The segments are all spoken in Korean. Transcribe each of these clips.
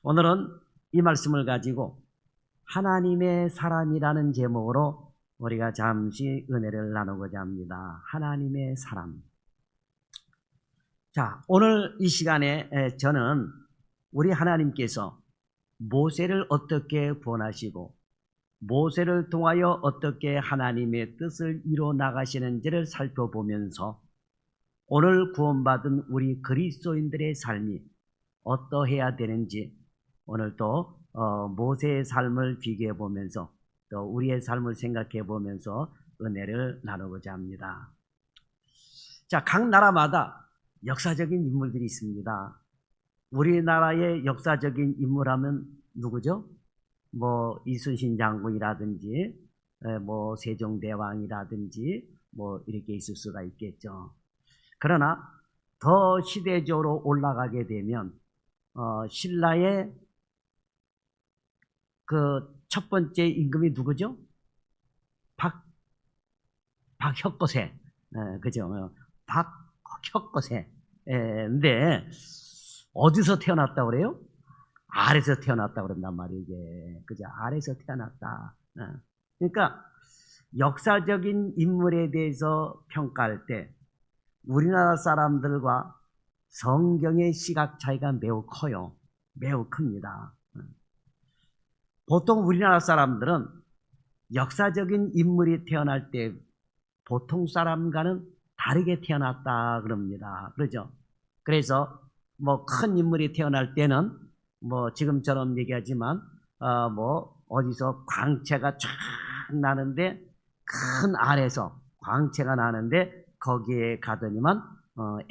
오늘은 이 말씀을 가지고 하나님의 사람이라는 제목으로 우리가 잠시 은혜를 나누고자 합니다. 하나님의 사람. 자, 오늘 이 시간에 저는 우리 하나님께서 모세를 어떻게 구원하시고 모세를 통하여 어떻게 하나님의 뜻을 이루어 나가시는지를 살펴보면서 오늘 구원받은 우리 그리스도인들의 삶이 어떠해야 되는지 오늘 또 모세의 삶을 비교해 보면서 또 우리의 삶을 생각해 보면서 은혜를 나누고자 합니다. 자, 각 나라마다 역사적인 인물들이 있습니다. 우리나라의 역사적인 인물하면 누구죠? 뭐 이순신 장군이라든지 뭐 세종대왕이라든지 뭐 이렇게 있을 수가 있겠죠. 그러나 더 시대적으로 올라가게 되면 신라의 그 첫 번째 임금이 누구죠? 박혁거세, 그죠? 박혁거세. 근데 어디서 태어났다고 그래요? 아래서 태어났다고 그런단 말이에요. 이게 그죠? 아래서 태어났다. 그러니까 역사적인 인물에 대해서 평가할 때 우리나라 사람들과 성경의 시각 차이가 매우 커요. 매우 큽니다. 보통 우리나라 사람들은 역사적인 인물이 태어날 때 보통 사람과는 다르게 태어났다 그럽니다. 그러죠? 그래서 뭐 큰 인물이 태어날 때는 뭐 지금처럼 얘기하지만 뭐 어디서 광채가 쫙 나는데 큰 알에서 광채가 나는데 거기에 가더니만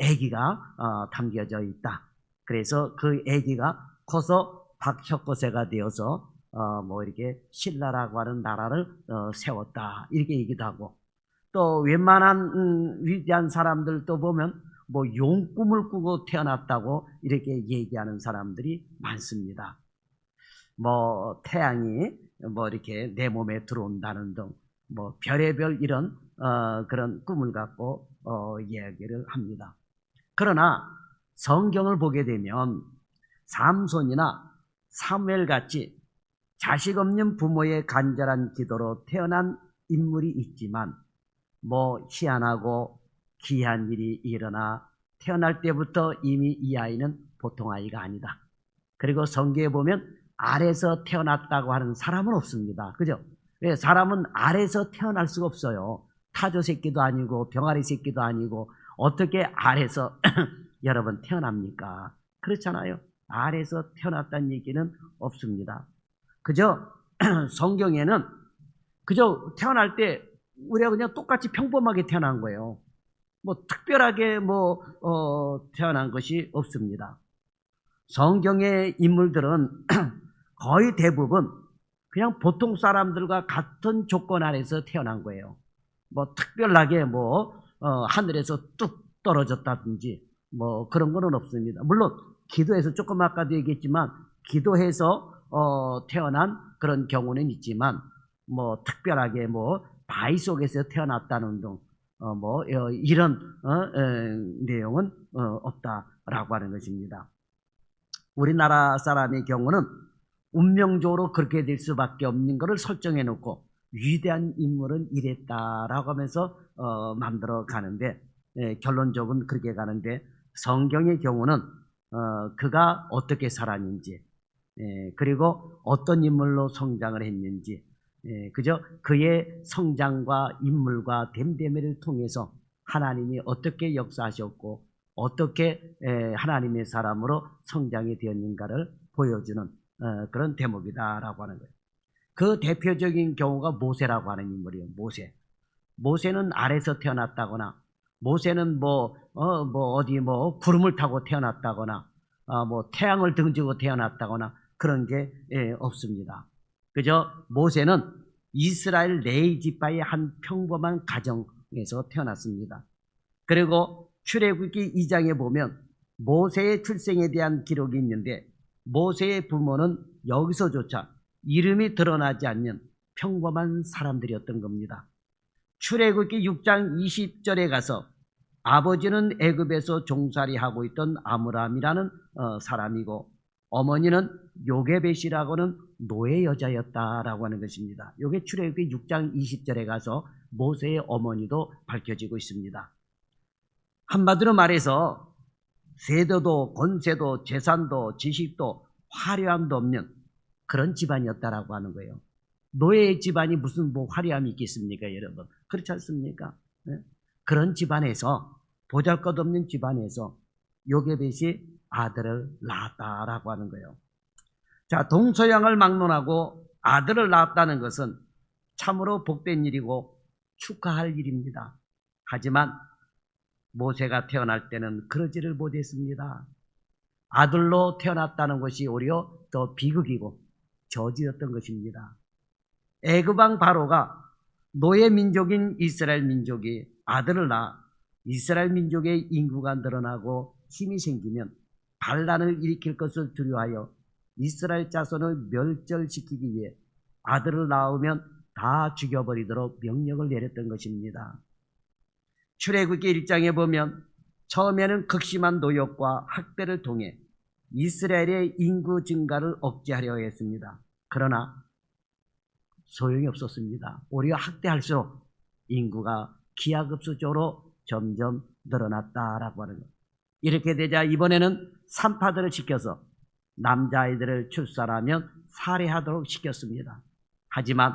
아기가 담겨져 있다. 그래서 그 아기가 커서 박혁거세가 되어서 뭐 이렇게 신라라고 하는 나라를 세웠다. 이렇게 얘기도 하고 또 웬만한 위대한 사람들도 보면 뭐 용꿈을 꾸고 태어났다고 이렇게 얘기하는 사람들이 많습니다. 뭐 태양이 뭐 이렇게 내 몸에 들어온다는 등 뭐 별의별 이런 그런 꿈을 갖고 이야기를 합니다. 그러나 성경을 보게 되면 삼손이나 사무엘 같이 자식 없는 부모의 간절한 기도로 태어난 인물이 있지만 뭐 희한하고 기이한 일이 일어나 태어날 때부터 이미 이 아이는 보통 아이가 아니다. 그리고 성경에 보면 아래서 태어났다고 하는 사람은 없습니다. 그죠? 왜 사람은 아래서 태어날 수가 없어요. 타조 새끼도 아니고 병아리 새끼도 아니고 어떻게 아래서 여러분 태어납니까? 그렇잖아요. 아래서 태어났다는 얘기는 없습니다. 그저 성경에는 그저 태어날 때 우리가 그냥 똑같이 평범하게 태어난 거예요. 뭐 특별하게 태어난 것이 없습니다. 성경의 인물들은 거의 대부분 그냥 보통 사람들과 같은 조건 아래서 태어난 거예요. 뭐 특별하게 하늘에서 뚝 떨어졌다든지 뭐 그런 거는 없습니다. 물론 기도해서 조금 아까도 얘기했지만 기도해서 태어난 그런 경우는 있지만 뭐 특별하게 바위 속에서 태어났다는 등 이런 내용은 없다라고 하는 것입니다. 우리나라 사람의 경우는 운명적으로 그렇게 될 수밖에 없는 것을 설정해 놓고 위대한 인물은 이랬다라고 하면서 만들어 가는데 결론적으로는 그렇게 가는데 성경의 경우는 그가 어떻게 살았는지 그리고 어떤 인물로 성장을 했는지 그저 그의 성장과 인물과 됨됨이를 통해서 하나님이 어떻게 역사하셨고 어떻게 하나님의 사람으로 성장이 되었는가를 보여주는 그런 대목이다라고 하는 거예요. 그 대표적인 경우가 모세라고 하는 인물이에요. 모세는 아래서 태어났다거나 모세는 구름을 타고 태어났다거나 태양을 등지고 태어났다거나 그런 게 없습니다. 그저 모세는 이스라엘 레위 지파의 한 평범한 가정에서 태어났습니다. 그리고 출애굽기 2장에 보면 모세의 출생에 대한 기록이 있는데 모세의 부모는 여기서조차 이름이 드러나지 않는 평범한 사람들이었던 겁니다. 출애굽기 6장 20절에 가서 아버지는 애굽에서 종살이하고 있던 아므람이라는 사람이고 어머니는 요게벳이라고는 노예 여자였다라고 하는 것입니다. 요게 출애굽기 6장 20절에 가서 모세의 어머니도 밝혀지고 있습니다. 한마디로 말해서 세도도 권세도 재산도 지식도 화려함도 없는 그런 집안이었다라고 하는 거예요. 노예의 집안이 무슨 화려함이 있겠습니까, 여러분? 그렇지 않습니까? 네? 그런 집안에서, 보잘것없는 집안에서 요게벳이 아들을 낳았다라고 하는 거예요. 자, 동서양을 막론하고 아들을 낳았다는 것은 참으로 복된 일이고 축하할 일입니다. 하지만 모세가 태어날 때는 그러지를 못했습니다. 아들로 태어났다는 것이 오히려 더 비극이고 저주였던 것입니다. 애굽왕 바로가 노예 민족인 이스라엘 민족이 아들을 낳아 이스라엘 민족의 인구가 늘어나고 힘이 생기면 반란을 일으킬 것을 두려워하여 이스라엘 자손을 멸절시키기 위해 아들을 낳으면 다 죽여버리도록 명령을 내렸던 것입니다. 출애굽기 1장에 보면 처음에는 극심한 노역과 학대를 통해 이스라엘의 인구 증가를 억제하려 했습니다. 그러나 소용이 없었습니다. 오히려 학대할수록 인구가 기하급수적으로 점점 늘어났다라고 하는 것. 이렇게 되자 이번에는 산파들을 시켜서 남자아이들을 출산하면 살해하도록 시켰습니다. 하지만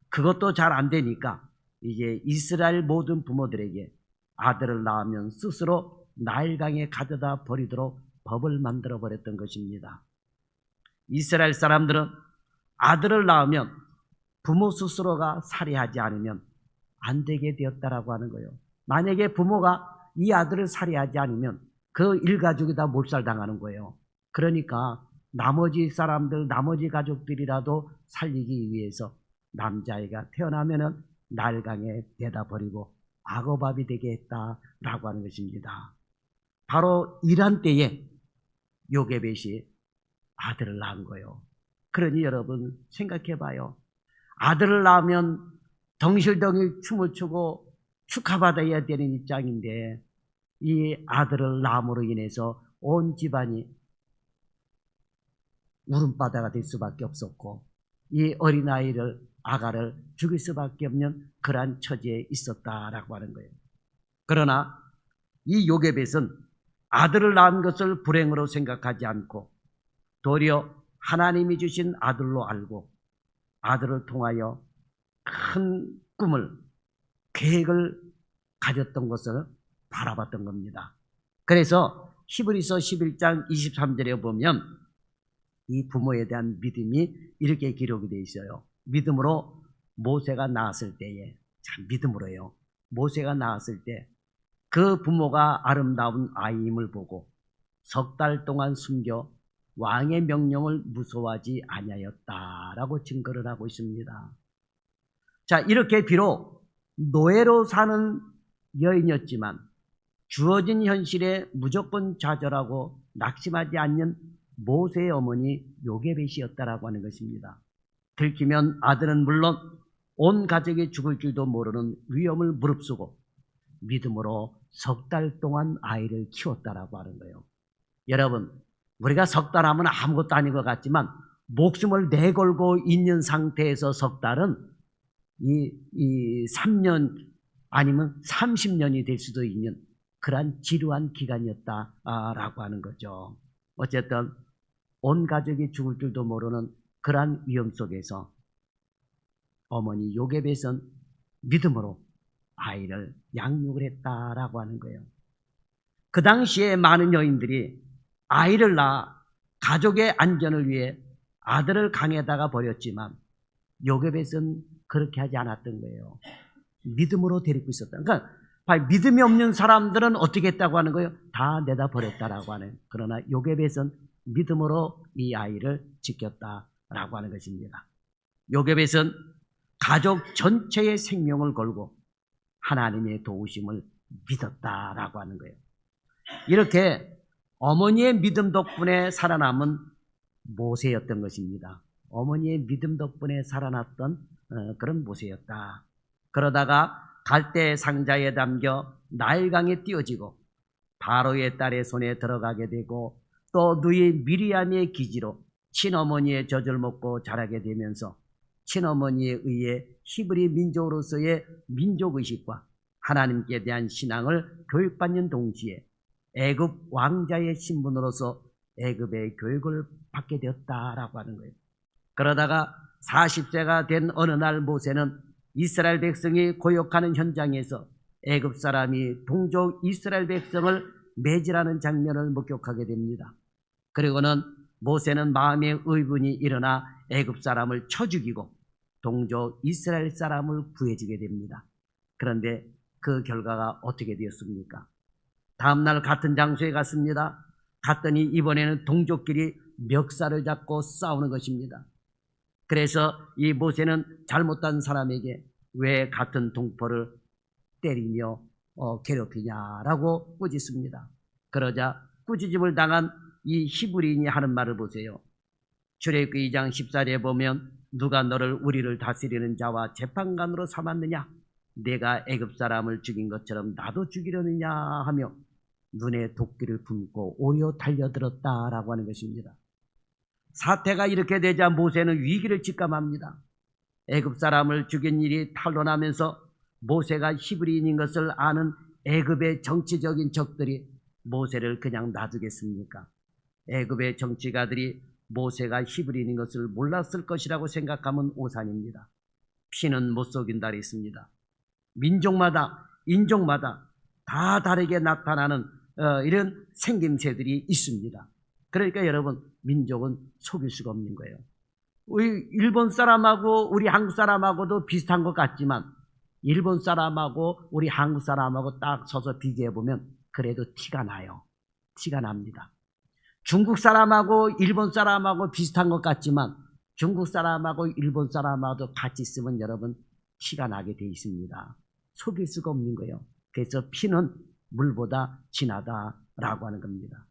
그것도 잘 안 되니까 이제 이스라엘 모든 부모들에게 아들을 낳으면 스스로 나일강에 가져다 버리도록 법을 만들어 버렸던 것입니다. 이스라엘 사람들은 아들을 낳으면 부모 스스로가 살해하지 않으면 안 되게 되었다라고 하는 거예요. 만약에 부모가 이 아들을 살해하지 않으면 그 일가족이 다 몰살당하는 거예요. 그러니까 나머지 사람들, 나머지 가족들이라도 살리기 위해서 남자아이가 태어나면은 나일강에 내다 버리고 악어밥이 되게 했다라고 하는 것입니다. 바로 이런 때에 요게벳이 아들을 낳은 거예요. 그러니 여러분 생각해 봐요. 아들을 낳으면 덩실덩실 춤을 추고 축하받아야 되는 입장인데 이 아들을 낳음으로 인해서 온 집안이 울음바다가 될 수밖에 없었고 이 어린아이를 아가를 죽일 수밖에 없는 그러한 처지에 있었다라고 하는 거예요. 그러나 이 요게벳은 아들을 낳은 것을 불행으로 생각하지 않고 도리어 하나님이 주신 아들로 알고 아들을 통하여 큰 꿈을, 계획을 가졌던 것을 바라봤던 겁니다. 그래서 히브리서 11장 23절에 보면 이 부모에 대한 믿음이 이렇게 기록이 되어 있어요. 믿음으로 모세가 낳았을 때에, 자, 믿음으로요. 모세가 낳았을 때 그 부모가 아름다운 아이임을 보고 석 달 동안 숨겨 왕의 명령을 무서워하지 아니하였다라고 증거를 하고 있습니다. 자, 이렇게 비록 노예로 사는 여인이었지만 주어진 현실에 무조건 좌절하고 낙심하지 않는 모세의 어머니 요게벳이었다라고 하는 것입니다. 들키면 아들은 물론 온 가족이 죽을 줄도 모르는 위험을 무릅쓰고 믿음으로 석 달 동안 아이를 키웠다라고 하는 거예요. 여러분, 우리가 석 달 하면 아무것도 아닌 것 같지만 목숨을 내걸고 있는 상태에서 석 달은 이 3년 아니면 30년이 될 수도 있는 그러한 지루한 기간이었다라고 하는 거죠. 어쨌든 온 가족이 죽을 줄도 모르는 그러한 위험 속에서 어머니 요게벳은 믿음으로 아이를 양육을 했다라고 하는 거예요. 그 당시에 많은 여인들이 아이를 낳아 가족의 안전을 위해 아들을 강에다가 버렸지만 요게벳은 그렇게 하지 않았던 거예요. 믿음으로 데리고 있었다. 그러니까 믿음이 없는 사람들은 어떻게 했다고 하는 거예요? 다 내다 버렸다라고 하는. 그러나 요게벳은 믿음으로 이 아이를 지켰다라고 하는 것입니다. 요게벳은 가족 전체의 생명을 걸고 하나님의 도우심을 믿었다라고 하는 거예요. 이렇게 어머니의 믿음 덕분에 살아남은 모세였던 것입니다. 어머니의 믿음 덕분에 살아났던 그런 모세였다. 그러다가 갈대 상자에 담겨 나일강에 띄어지고 바로의 딸의 손에 들어가게 되고 또 누이 미리암의 기지로 친어머니의 젖을 먹고 자라게 되면서 친어머니에 의해 히브리 민족으로서의 민족의식과 하나님께 대한 신앙을 교육받는 동시에 애굽 왕자의 신분으로서 애굽의 교육을 받게 되었다라고 하는 거예요. 그러다가 40세가 된 어느 날 모세는 이스라엘 백성이 고역하는 현장에서 애굽 사람이 동족 이스라엘 백성을 매질하는 장면을 목격하게 됩니다. 그리고는 모세는 마음의 의분이 일어나 애굽 사람을 쳐 죽이고 동족 이스라엘 사람을 구해주게 됩니다. 그런데 그 결과가 어떻게 되었습니까? 다음날 같은 장소에 갔습니다. 갔더니 이번에는 동족끼리 멱살을 잡고 싸우는 것입니다. 그래서 이 모세는 잘못한 사람에게 왜 같은 동포를 때리며 괴롭히냐라고 꾸짖습니다. 그러자 꾸짖음을 당한 이 히브리인이 하는 말을 보세요. 출애굽기 2장 14절에 보면 누가 너를 우리를 다스리는 자와 재판관으로 삼았느냐? 내가 애굽 사람을 죽인 것처럼 나도 죽이려느냐 하며 눈에 도끼를 품고 오려 달려들었다라고 하는 것입니다. 사태가 이렇게 되자 모세는 위기를 직감합니다. 애굽 사람을 죽인 일이 탄로나면서 모세가 히브리인인 것을 아는 애굽의 정치적인 적들이 모세를 그냥 놔두겠습니까? 애굽의 정치가들이 모세가 히브리인인 것을 몰랐을 것이라고 생각하면 오산입니다. 피는 못 속인다 했습니다. 민족마다 인종마다 다 다르게 나타나는 이런 생김새들이 있습니다. 그러니까 여러분, 민족은 속일 수가 없는 거예요. 우리 일본 사람하고 우리 한국 사람하고도 비슷한 것 같지만 일본 사람하고 우리 한국 사람하고 딱 서서 비교해 보면 그래도 티가 나요. 티가 납니다. 중국 사람하고 일본 사람하고 비슷한 것 같지만 중국 사람하고 일본 사람하고도 같이 있으면 여러분 티가 나게 돼 있습니다. 속일 수가 없는 거예요. 그래서 피는 물보다 진하다라고 하는 겁니다.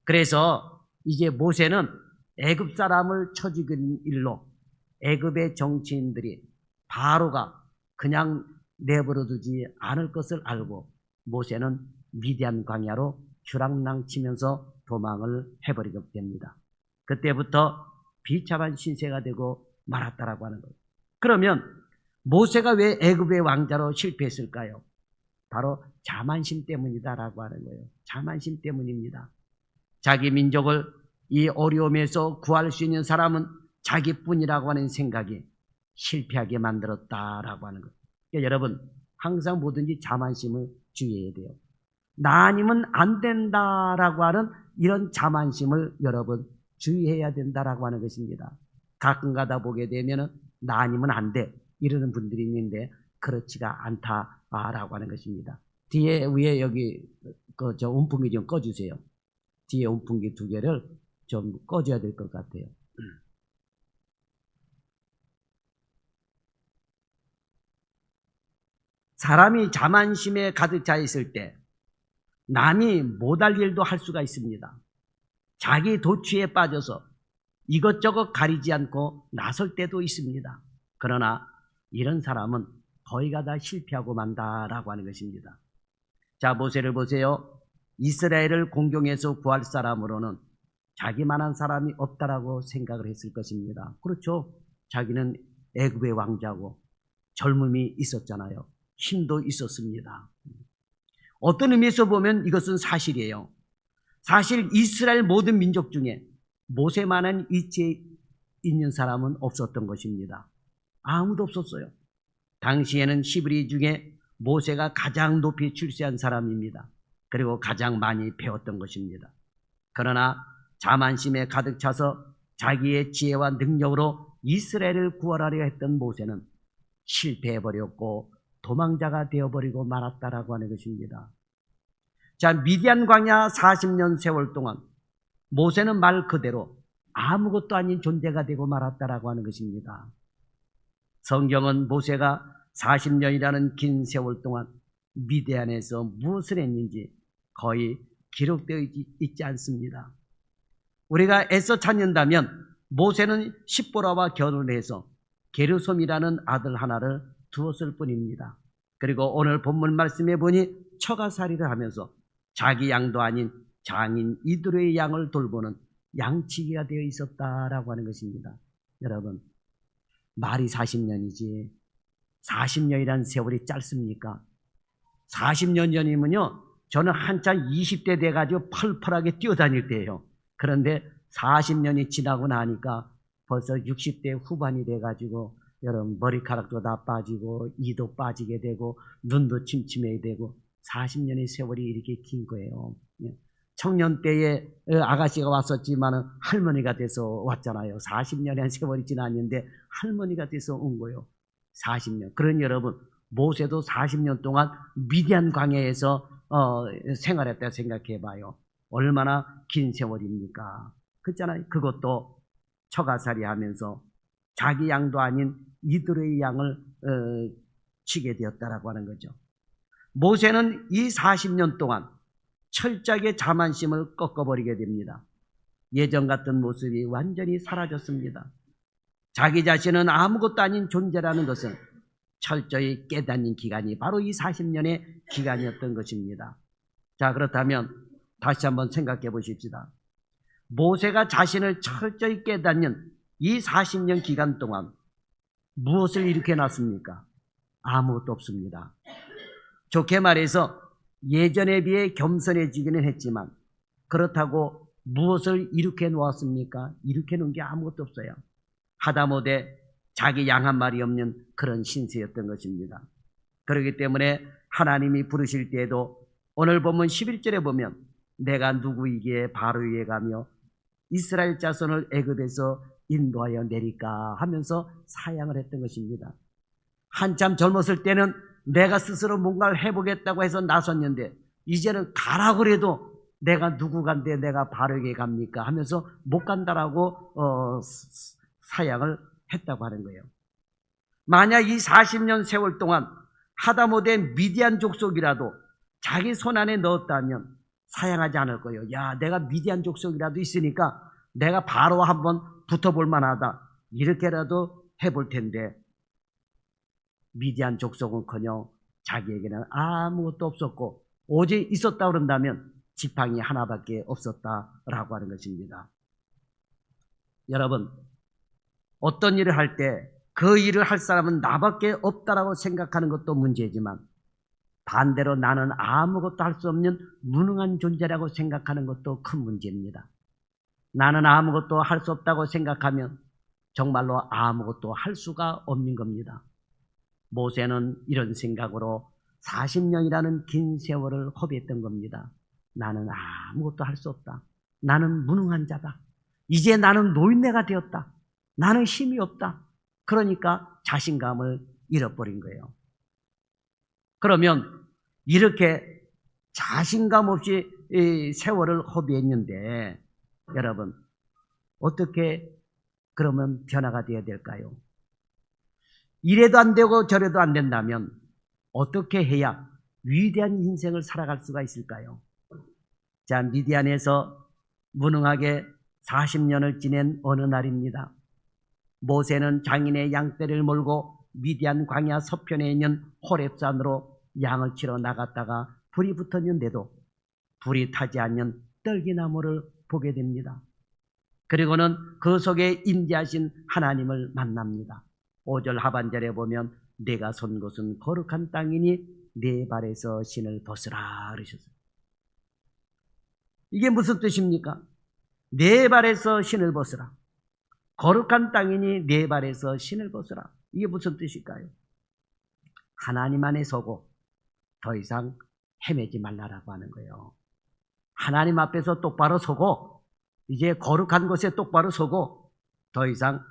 그래서 이제 모세는 애굽 사람을 쳐 죽인 일로 애굽의 정치인들이 바로가 그냥 내버려 두지 않을 것을 알고 모세는 미디안 광야로 주랑랑치면서 도망을 해버리게 됩니다. 그때부터 비참한 신세가 되고 말았다라고 하는 거예요. 그러면 모세가 왜 애굽의 왕자로 실패했을까요? 바로 자만심 때문이다라고 하는 거예요. 자만심 때문입니다. 자기 민족을 이 어려움에서 구할 수 있는 사람은 자기뿐이라고 하는 생각이 실패하게 만들었다라고 하는 거예요. 그러니까 여러분, 항상 뭐든지 자만심을 주의해야 돼요. 나 아니면 안 된다라고 하는 이런 자만심을 여러분 주의해야 된다라고 하는 것입니다. 가끔 가다 보게 되면 나 아니면 안 돼 이러는 분들이 있는데 그렇지가 않다라고 하는 것입니다. 뒤에 위에 여기 저 온풍기 좀 꺼주세요. 뒤에 온풍기 2개를 좀 꺼줘야 될 것 같아요. 사람이 자만심에 가득 차 있을 때 남이 못할 일도 할 수가 있습니다. 자기 도취에 빠져서 이것저것 가리지 않고 나설 때도 있습니다. 그러나 이런 사람은 거의가 다 실패하고 만다라고 하는 것입니다. 자, 모세를 보세요. 이스라엘을 공경해서 구할 사람으로는 자기만한 사람이 없다라고 생각을 했을 것입니다. 그렇죠. 자기는 애굽의 왕자고 젊음이 있었잖아요. 힘도 있었습니다. 어떤 의미에서 보면 이것은 사실이에요. 사실 이스라엘 모든 민족 중에 모세만한 위치에 있는 사람은 없었던 것입니다. 아무도 없었어요. 당시에는 히브리 중에 모세가 가장 높이 출세한 사람입니다. 그리고 가장 많이 배웠던 것입니다. 그러나 자만심에 가득 차서 자기의 지혜와 능력으로 이스라엘을 구원하려 했던 모세는 실패해버렸고 도망자가 되어버리고 말았다라고 하는 것입니다. 자, 미디안 광야 40년 세월 동안 모세는 말 그대로 아무것도 아닌 존재가 되고 말았다라고 하는 것입니다. 성경은 모세가 40년이라는 긴 세월 동안 미디안에서 무엇을 했는지 거의 기록되어 있지 않습니다. 우리가 애써 찾는다면 모세는 십보라와 결혼을 해서 게르솜이라는 아들 하나를 두었을 뿐입니다. 그리고 오늘 본문 말씀에 보니 처가살이를 하면서 자기 양도 아닌 장인 이드로의 양을 돌보는 양치기가 되어 있었다라고 하는 것입니다. 여러분, 말이 40년이지 40년이라는 세월이 짧습니까? 40년 전이면요, 저는 한참 20대 돼가지고 펄펄하게 뛰어다닐 때예요. 그런데 40년이 지나고 나니까 벌써 60대 후반이 돼가지고 여러분, 머리카락도 다 빠지고 이도 빠지게 되고 눈도 침침해야 되고 40년의 세월이 이렇게 긴 거예요. 청년 때에 아가씨가 왔었지만 할머니가 돼서 왔잖아요. 40년의 세월이 지났는데 할머니가 돼서 온 거예요. 40년. 그러니 여러분, 모세도 40년 동안 미디안 광야에서 생활했다 생각해 봐요. 얼마나 긴 세월입니까? 그렇잖아요. 그것도 처가살이 하면서 자기 양도 아닌 이들의 양을 치게 되었다라고 하는 거죠. 모세는 이 40년 동안 철저하게 자만심을 꺾어버리게 됩니다. 예전 같은 모습이 완전히 사라졌습니다. 자기 자신은 아무것도 아닌 존재라는 것은 철저히 깨닫는 기간이 바로 이 40년의 기간이었던 것입니다. 자, 그렇다면 다시 한번 생각해 보십시다. 모세가 자신을 철저히 깨닫는 이 40년 기간 동안 무엇을 일으켜 놨습니까? 아무것도 없습니다. 좋게 말해서 예전에 비해 겸손해지기는 했지만 그렇다고 무엇을 일으켜 놓았습니까? 일으켜 놓은 게 아무것도 없어요. 하다못해 자기 양 한 마리 없는 그런 신세였던 것입니다. 그렇기 때문에 하나님이 부르실 때에도 오늘 보면 11절에 보면 내가 누구이기에 바로에게 가며 이스라엘 자손을 애굽에서 인도하여 내릴까 하면서 사양을 했던 것입니다. 한참 젊었을 때는 내가 스스로 뭔가를 해보겠다고 해서 나섰는데 이제는 가라고 그래도 내가 누구간데 내가 바로에게 갑니까 하면서 못 간다라고 사양을 했다고 하는 거예요. 만약 이 40년 세월 동안 하다못해 미디안 족속이라도 자기 손 안에 넣었다면 사양하지 않을 거예요. 야, 내가 미디안 족속이라도 있으니까 내가 바로 한번 붙어볼 만하다. 이렇게라도 해볼 텐데 미디안 족속은커녕 자기에게는 아무것도 없었고 오직 있었다 그런다면 지팡이 하나밖에 없었다라고 하는 것입니다. 여러분, 어떤 일을 할 때 그 일을 할 사람은 나밖에 없다라고 생각하는 것도 문제지만 반대로 나는 아무것도 할 수 없는 무능한 존재라고 생각하는 것도 큰 문제입니다. 나는 아무것도 할 수 없다고 생각하면 정말로 아무것도 할 수가 없는 겁니다. 모세는 이런 생각으로 40년이라는 긴 세월을 허비했던 겁니다. 나는 아무것도 할 수 없다. 나는 무능한 자다. 이제 나는 노인네가 되었다. 나는 힘이 없다. 그러니까 자신감을 잃어버린 거예요. 그러면 이렇게 자신감 없이 세월을 허비했는데 여러분, 어떻게 그러면 변화가 되어야 될까요? 이래도 안 되고 저래도 안 된다면 어떻게 해야 위대한 인생을 살아갈 수가 있을까요? 자, 미디안에서 무능하게 40년을 지낸 어느 날입니다. 모세는 장인의 양떼를 몰고 미디안 광야 서편에 있는 호렙산으로 양을 치러 나갔다가 불이 붙었는데도 불이 타지 않는 떨기나무를 보게 됩니다. 그리고는 그 속에 임재하신 하나님을 만납니다. 5절 하반절에 보면 내가 선 곳은 거룩한 땅이니 내 발에서 신을 벗으라 그러셨어요. 이게 무슨 뜻입니까? 내 발에서 신을 벗으라. 거룩한 땅이니 내 발에서 신을 벗으라. 이게 무슨 뜻일까요? 하나님 안에 서고 더 이상 헤매지 말라라고 하는 거예요. 하나님 앞에서 똑바로 서고 이제 거룩한 곳에 똑바로 서고 더 이상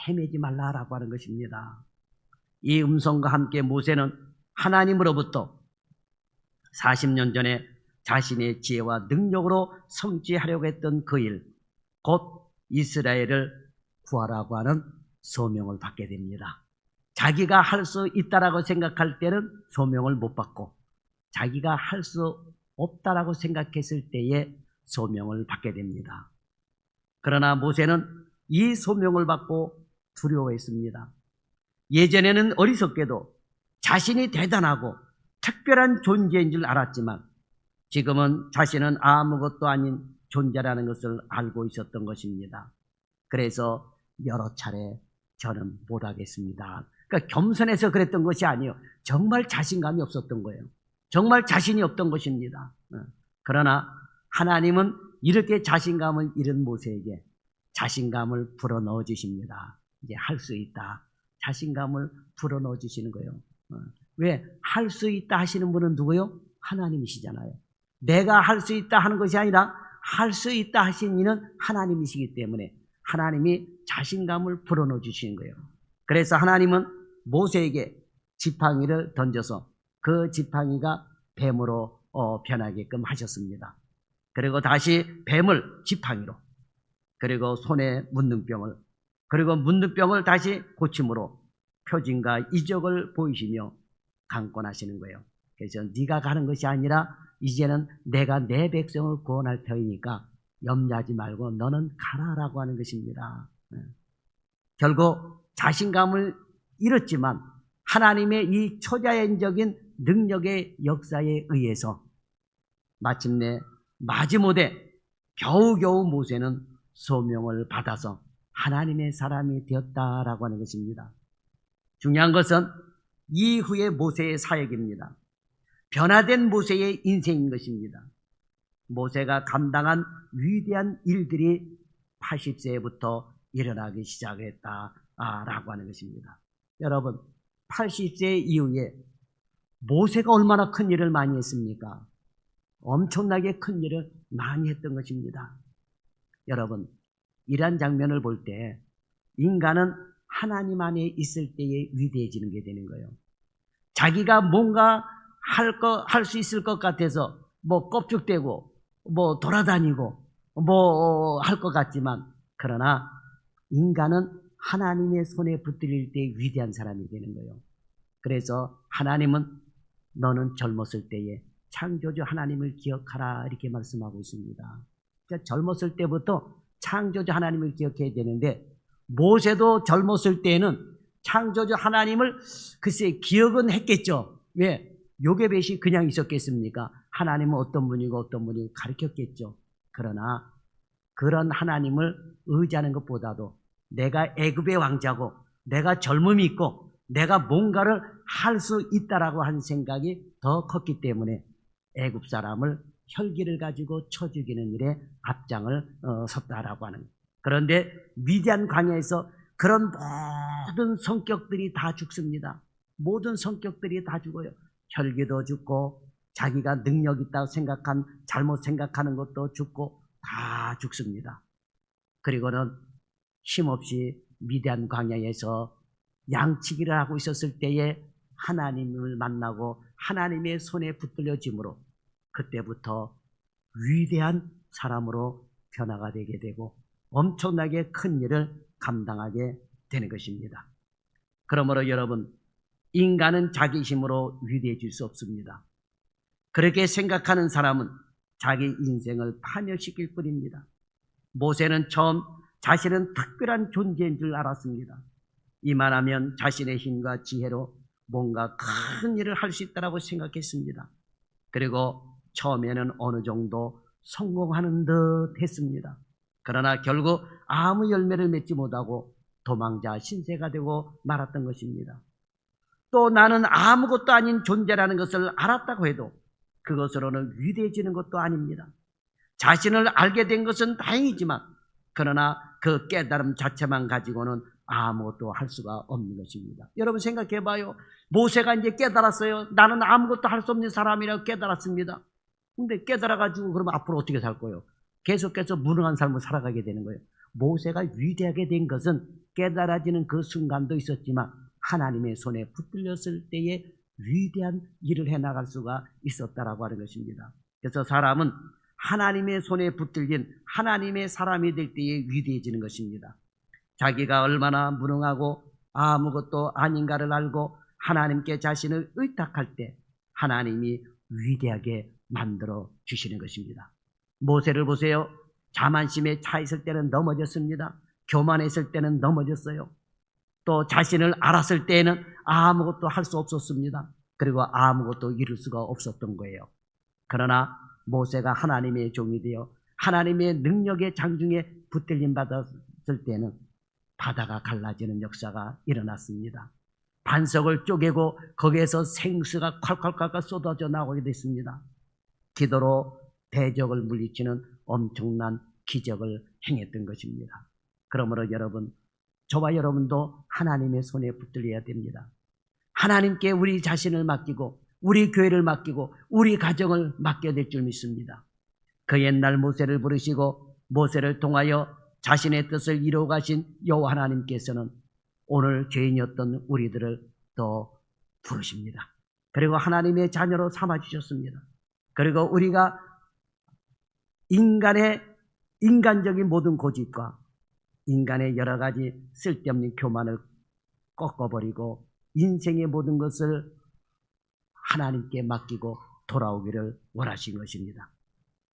헤매지 말라라고 하는 것입니다. 이 음성과 함께 모세는 하나님으로부터 40년 전에 자신의 지혜와 능력으로 성취하려고 했던 그 일, 곧 이스라엘을 구하라고 하는 소명을 받게 됩니다. 자기가 할 수 있다라고 생각할 때는 소명을 못 받고 자기가 할 수 없다라고 생각했을 때에 소명을 받게 됩니다. 그러나 모세는 이 소명을 받고 두려워했습니다. 예전에는 어리석게도 자신이 대단하고 특별한 존재인 줄 알았지만 지금은 자신은 아무것도 아닌 존재라는 것을 알고 있었던 것입니다. 그래서 여러 차례 저는 못하겠습니다. 그러니까 겸손해서 그랬던 것이 아니에요. 정말 자신감이 없었던 거예요. 정말 자신이 없던 것입니다. 그러나 하나님은 이렇게 자신감을 잃은 모세에게 자신감을 불어넣어 주십니다. 이제 할 수 있다. 자신감을 불어넣어 주시는 거예요. 왜? 할 수 있다 하시는 분은 누구요? 하나님이시잖아요. 내가 할 수 있다 하는 것이 아니라 할 수 있다 하신 이는 하나님이시기 때문에 하나님이 자신감을 불어넣어 주시는 거예요. 그래서 하나님은 모세에게 지팡이를 던져서 그 지팡이가 뱀으로 변하게끔 하셨습니다. 그리고 다시 뱀을 지팡이로, 그리고 손에 문둥병을, 그리고 문둥병을 다시 고침으로 표징과 이적을 보이시며 강권하시는 거예요. 그래서 네가 가는 것이 아니라 이제는 내가 내 백성을 구원할 터이니까 염려하지 말고 너는 가라라고 하는 것입니다. 결국 자신감을 잃었지만 하나님의 이 초자연적인 능력의 역사에 의해서 마침내 마지못해 겨우겨우 모세는 소명을 받아서 하나님의 사람이 되었다라고 하는 것입니다. 중요한 것은 이후의 모세의 사역입니다. 변화된 모세의 인생인 것입니다. 모세가 감당한 위대한 일들이 80세부터 일어나기 시작했다라고 하는 것입니다. 여러분, 80세 이후에 모세가 얼마나 큰 일을 많이 했습니까? 엄청나게 큰 일을 많이 했던 것입니다. 여러분, 이러한 장면을 볼 때 인간은 하나님 안에 있을 때에 위대해지는 게 되는 거예요. 자기가 뭔가 할 수 있을 것 같아서 껍죽대고 돌아다니고 할 것 같지만, 그러나 인간은 하나님의 손에 붙들릴 때 위대한 사람이 되는 거예요. 그래서 하나님은 너는 젊었을 때에 창조주 하나님을 기억하라 이렇게 말씀하고 있습니다. 그러니까 젊었을 때부터 창조주 하나님을 기억해야 되는데, 모세도 젊었을 때에는 창조주 하나님을 글쎄 기억은 했겠죠. 왜? 요게벳이 그냥 있었겠습니까? 하나님은 어떤 분이고 어떤 분이고 가르쳤겠죠. 그러나 그런 하나님을 의지하는 것보다도 내가 애굽의 왕자고 내가 젊음이 있고 내가 뭔가를 할 수 있다라고 하는 생각이 더 컸기 때문에 애굽 사람을 혈기를 가지고 쳐 죽이는 일에 앞장을 섰다라고 하는 거예요. 그런데 미디안 광야에서 그런 모든 성격들이 다 죽습니다. 모든 성격들이 다 죽어요. 혈기도 죽고 자기가 능력 있다고 생각한 잘못 생각하는 것도 죽고 다 죽습니다. 그리고는 힘없이 미디안 광야에서 양치기를 하고 있었을 때에 하나님을 만나고 하나님의 손에 붙들려짐으로 그때부터 위대한 사람으로 변화가 되게 되고 엄청나게 큰 일을 감당하게 되는 것입니다. 그러므로 여러분, 인간은 자기 힘으로 위대해질 수 없습니다. 그렇게 생각하는 사람은 자기 인생을 파멸시킬 뿐입니다. 모세는 처음 자신은 특별한 존재인 줄 알았습니다. 이만하면 자신의 힘과 지혜로 뭔가 큰 일을 할 수 있다고 생각했습니다. 그리고 처음에는 어느 정도 성공하는 듯 했습니다. 그러나 결국 아무 열매를 맺지 못하고 도망자 신세가 되고 말았던 것입니다. 또 나는 아무것도 아닌 존재라는 것을 알았다고 해도 그것으로는 위대해지는 것도 아닙니다. 자신을 알게 된 것은 다행이지만 그러나 그 깨달음 자체만 가지고는 아무것도 할 수가 없는 것입니다. 여러분 생각해 봐요. 모세가 이제 깨달았어요. 나는 아무것도 할 수 없는 사람이라고 깨달았습니다. 근데 깨달아가지고 그러면 앞으로 어떻게 살 거예요? 계속해서 무능한 삶을 살아가게 되는 거예요. 모세가 위대하게 된 것은 깨달아지는 그 순간도 있었지만 하나님의 손에 붙들렸을 때에 위대한 일을 해나갈 수가 있었다라고 하는 것입니다. 그래서 사람은 하나님의 손에 붙들린 하나님의 사람이 될 때에 위대해지는 것입니다. 자기가 얼마나 무능하고 아무것도 아닌가를 알고 하나님께 자신을 의탁할 때 하나님이 위대하게 만들어 주시는 것입니다. 모세를 보세요. 자만심에 차 있을 때는 넘어졌습니다. 교만했을 때는 넘어졌어요. 또 자신을 알았을 때는 아무것도 할 수 없었습니다. 그리고 아무것도 이룰 수가 없었던 거예요. 그러나 모세가 하나님의 종이 되어 하나님의 능력의 장중에 붙들림 받았을 때는 바다가 갈라지는 역사가 일어났습니다. 반석을 쪼개고 거기에서 생수가 콸콸콸콸 쏟아져 나오게 됐습니다. 기도로 대적을 물리치는 엄청난 기적을 행했던 것입니다. 그러므로 여러분, 저와 여러분도 하나님의 손에 붙들려야 됩니다. 하나님께 우리 자신을 맡기고 우리 교회를 맡기고 우리 가정을 맡겨야 될 줄 믿습니다. 그 옛날 모세를 부르시고 모세를 통하여 자신의 뜻을 이루어 가신 여호와 하나님께서는 오늘 죄인이었던 우리들을 또 부르십니다. 그리고 하나님의 자녀로 삼아주셨습니다. 그리고 우리가 인간적인 모든 고집과 인간의 여러 가지 쓸데없는 교만을 꺾어버리고 인생의 모든 것을 하나님께 맡기고 돌아오기를 원하신 것입니다.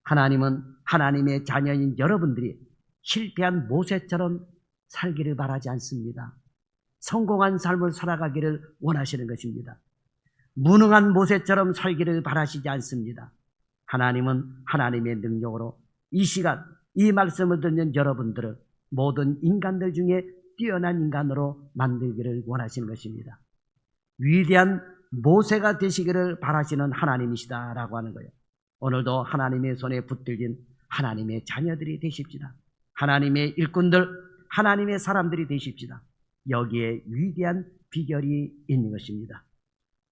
하나님은 하나님의 자녀인 여러분들이 실패한 모세처럼 살기를 바라지 않습니다. 성공한 삶을 살아가기를 원하시는 것입니다. 무능한 모세처럼 살기를 바라시지 않습니다. 하나님은 하나님의 능력으로 이 시간 이 말씀을 듣는 여러분들을 모든 인간들 중에 뛰어난 인간으로 만들기를 원하시는 것입니다. 위대한 모세가 되시기를 바라시는 하나님이시다라고 하는 거예요. 오늘도 하나님의 손에 붙들린 하나님의 자녀들이 되십시다. 하나님의 일꾼들, 하나님의 사람들이 되십시다. 여기에 위대한 비결이 있는 것입니다.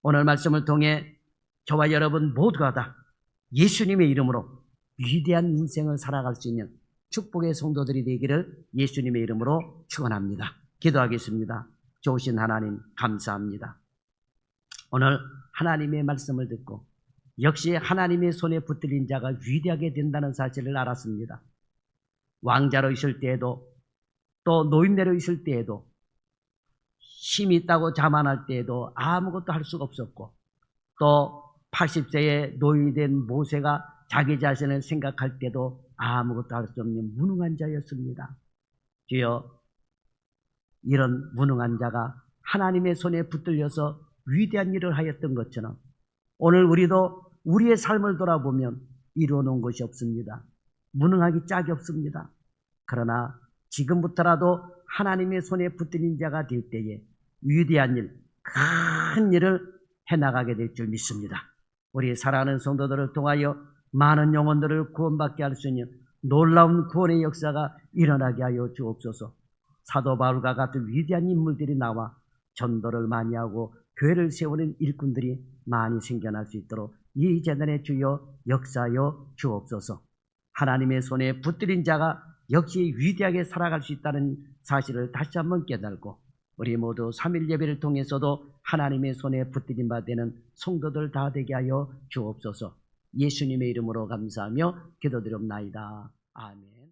오늘 말씀을 통해 저와 여러분 모두가 다 예수님의 이름으로 위대한 인생을 살아갈 수 있는 축복의 성도들이 되기를 예수님의 이름으로 축원합니다. 기도하겠습니다. 좋으신 하나님 감사합니다. 오늘 하나님의 말씀을 듣고 역시 하나님의 손에 붙들린 자가 위대하게 된다는 사실을 알았습니다. 왕자로 있을 때에도 또 노인네로 있을 때에도 힘이 있다고 자만할 때에도 아무것도 할 수가 없었고 또 80세의 노인이 된 모세가 자기 자신을 생각할 때도 아무것도 할 수 없는 무능한 자였습니다. 주여, 이런 무능한 자가 하나님의 손에 붙들려서 위대한 일을 하였던 것처럼 오늘 우리도 우리의 삶을 돌아보면 이루어놓은 것이 없습니다. 무능하기 짝이 없습니다. 그러나 지금부터라도 하나님의 손에 붙들린 자가 될 때에 위대한 일, 큰 일을 해나가게 될 줄 믿습니다. 우리 사랑하는 성도들을 통하여 많은 영혼들을 구원받게 할 수 있는 놀라운 구원의 역사가 일어나게 하여 주옵소서. 사도 바울과 같은 위대한 인물들이 나와 전도를 많이 하고 교회를 세우는 일꾼들이 많이 생겨날 수 있도록 이 재단에 주여 역사하여 주옵소서. 하나님의 손에 붙들린 자가 역시 위대하게 살아갈 수 있다는 사실을 다시 한번 깨달고 우리 모두 3일 예배를 통해서도 하나님의 손에 붙들린 바 되는 성도들 다 되게 하여 주옵소서. 예수님의 이름으로 감사하며 기도드립나이다. 아멘.